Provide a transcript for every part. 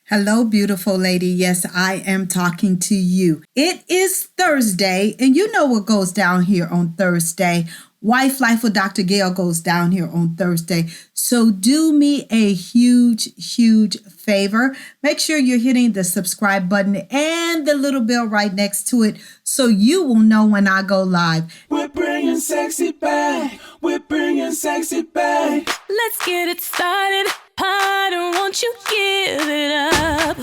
Hello, beautiful lady. Yes, I am talking to you. It is Thursday, and you know what goes down here on Thursday. Wife Life with Dr. Gail goes down here on Thursday. So do me a huge favor. Make sure you're hitting the subscribe button and the little bell right next to it so you will know when I go live. We're bringing sexy back. We're bringing sexy back. Let's get it started. Party, won't you give it up?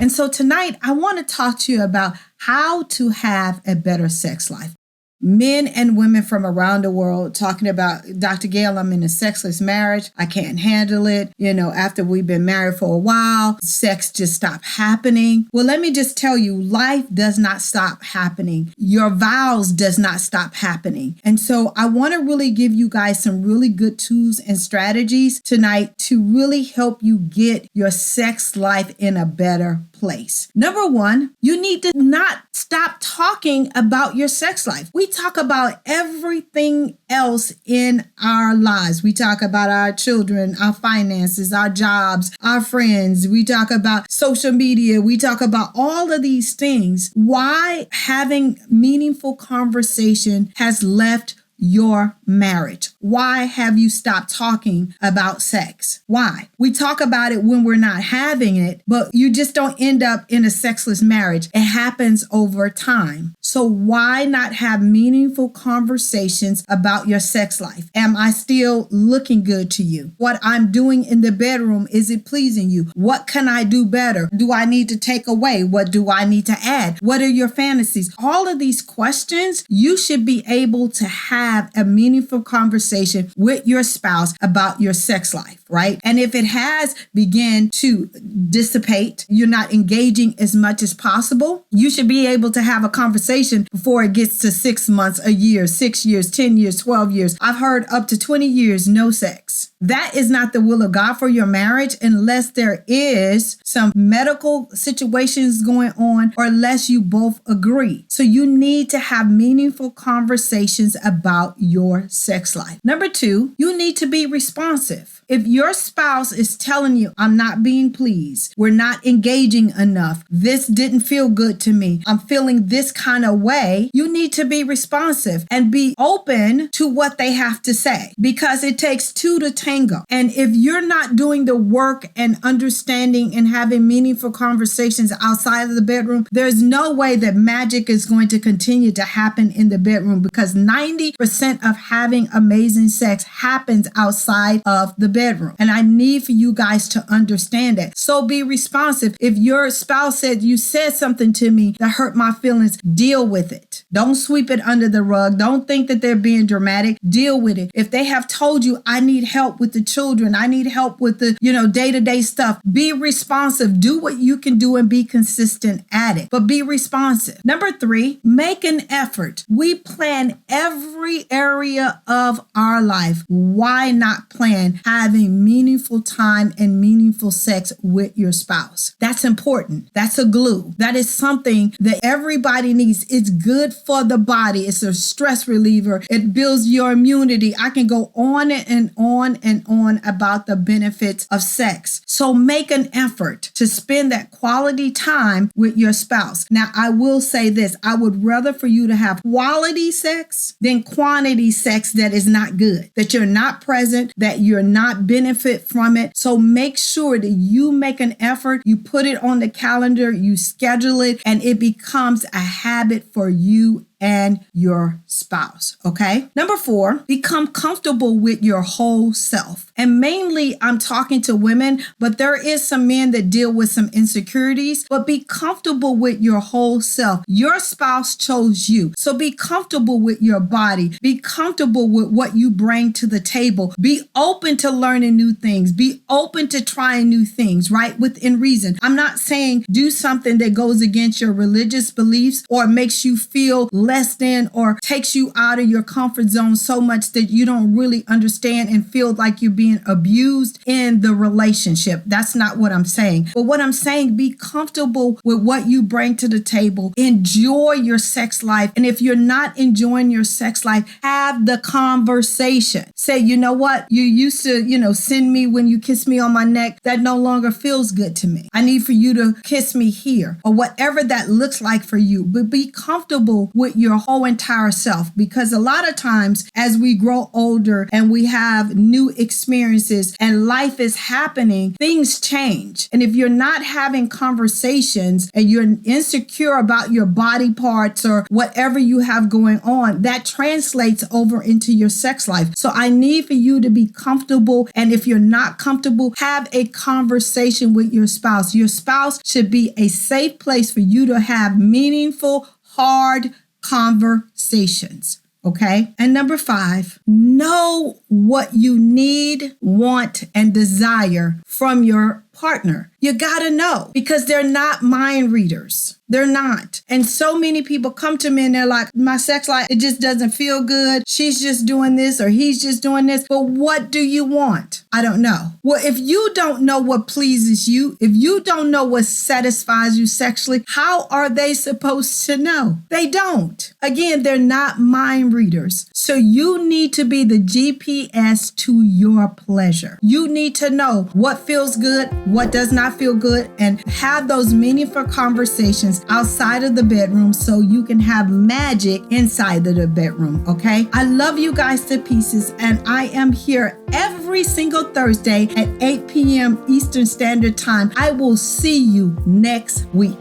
And so tonight, I want to talk to you about how to have a better sex life. Men and women from around the world talking about, Dr. Gail, I'm in a sexless marriage. I can't handle it. After we've been married for a while, sex just stopped happening. Well, let me just tell you, life does not stop happening. Your vows does not stop happening. And so I want to really give you guys some really good tools and strategies tonight to really help you get your sex life in a better place. Number one, you need to not stop talking about your sex life. We talk about everything else in our lives. We talk about our children, our finances, our jobs, our friends. We talk about social media. We talk about all of these things. Why having meaningful conversation has left your marriage? Why have you stopped talking about sex? Why? We talk about it when we're not having it, but you just don't end up in a sexless marriage. It happens over time. So why not have meaningful conversations about your sex life? Am I still looking good to you? What I'm doing in the bedroom, is it pleasing you? What can I do better? Do I need to take away? What do I need to add? What are your fantasies? All of these questions, you should be able to have a meaningful conversation with your spouse about your sex life, right? And if it has begun to dissipate, you're not engaging as much as possible, you should be able to have a conversation before it gets to 6 months, a year, 6 years, 10 years, 12 years. I've heard up to 20 years, no sex. That is not the will of God for your marriage unless there is some medical situations going on or unless you both agree. So you need to have meaningful conversations about your sex life. Number two, you need to be responsive. If your spouse is telling you, I'm not being pleased, we're not engaging enough, this didn't feel good to me, I'm feeling this kind of way, you need to be responsive and be open to what they have to say because it takes two to tango. And if you're not doing the work and understanding and having meaningful conversations outside of the bedroom, there's no way that magic is going to continue to happen in the bedroom because 90% of having amazing sex happens outside of the bedroom. And I need for you guys to understand that. So be responsive. If your spouse said, you said something to me that hurt my feelings, deal with it. Don't sweep it under the rug. Don't think that they're being dramatic. Deal with it. If they have told you, I need help with the children, I need help with the, day-to-day stuff, be responsive. Do what you can do and be consistent at it, but be responsive. Number three, make an effort. We plan every area of our life. Why not plan having meaningful time and meaningful sex with your spouse? That's important. That's a glue. That is something that everybody needs. It's good for the body. It's a stress reliever. It builds your immunity. I can go on and on and on about the benefits of sex. So make an effort to spend that quality time with your spouse. Now, I will say this. I would rather for you to have quality sex than quantity sex that is not good, that you're not present, that you're not benefit from it. So make sure that you make an effort, you put it on the calendar, you schedule it, and it becomes a habit for you and your spouse. Okay. Number four, become comfortable with your whole self. And mainly I'm talking to women, but there is some men that deal with some insecurities, but be comfortable with your whole self. Your spouse chose you. So be comfortable with your body. Be comfortable with what you bring to the table. Be open to learning new things. Be open to trying new things, right? Within reason. I'm not saying do something that goes against your religious beliefs or makes you feel less than or takes you out of your comfort zone so much that you don't really understand and feel like you're being abused in the relationship. That's not what I'm saying. But what I'm saying, be comfortable with what you bring to the table. Enjoy your sex life. And if you're not enjoying your sex life, have the conversation. Say, you know what? You used to, send me when you kiss me on my neck. That no longer feels good to me. I need for you to kiss me here, or whatever that looks like for you. But be comfortable with your whole entire self, because a lot of times as we grow older and we have new experiences and life is happening, things change. And if you're not having conversations and you're insecure about your body parts or whatever you have going on, that translates over into your sex life. So I need for you to be comfortable. And if you're not comfortable, have a conversation with your spouse. Your spouse should be a safe place for you to have meaningful, hard conversations. Okay. And number 5, know what you need, want, and desire from your partner. You got to know, because they're not mind readers. They're not. And so many people come to me and they're like, my sex life, it just doesn't feel good. She's just doing this or he's just doing this. But what do you want? I don't know. Well, if you don't know what pleases you, if you don't know what satisfies you sexually, how are they supposed to know? They don't. Again, they're not mind readers. So you need to be the GPS to your pleasure. You need to know what feels good, what does not feel good, and have those meaningful conversations outside of the bedroom so you can have magic inside of the bedroom, okay? I love you guys to pieces, and I am here every single Thursday at 8 p.m. Eastern Standard Time. I will see you next week.